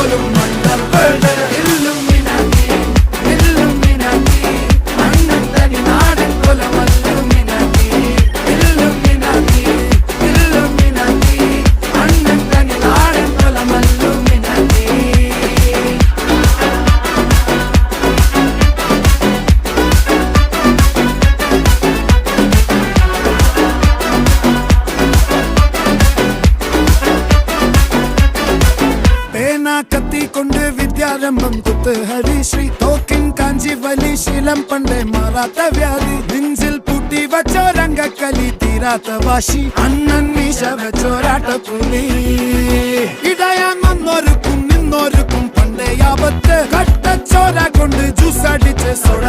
പോലും മണ്ടപ്പേട് Illuminati Illuminati അണ്ണൻ തനി നാടൻ കൊലമല്ലുമിനാറ്റി ഇല്ലുമിനാറ്റി ഇല്ലുമിനാറ്റി അണ്ണൻ തനി നാടൻ കൊലമല്ലുമിനാറ്റി. കത്തി കൊണ്ട് വിദ്യാരംഭം കുത്ത് ഹരിശ്രീ തോക്കിൻ കാഞ്ചി വലി ശീലം പണ്ടേ മാറാത്ത വ്യാധി നെഞ്ചിൽ പൂട്ടി വച്ചോരംഗക്കലി തീരാത്ത വാശി അണ്ണൻ മീശ വെച്ചോരാട്ട പുലി ഇടയാൻ വന്നോർക്കും നിന്നോർക്കും പണ്ടേ ആപത്ത് കട്ടച്ചോര കൊണ്ട് ജ്യൂസ് അടിച്ച് സോഡ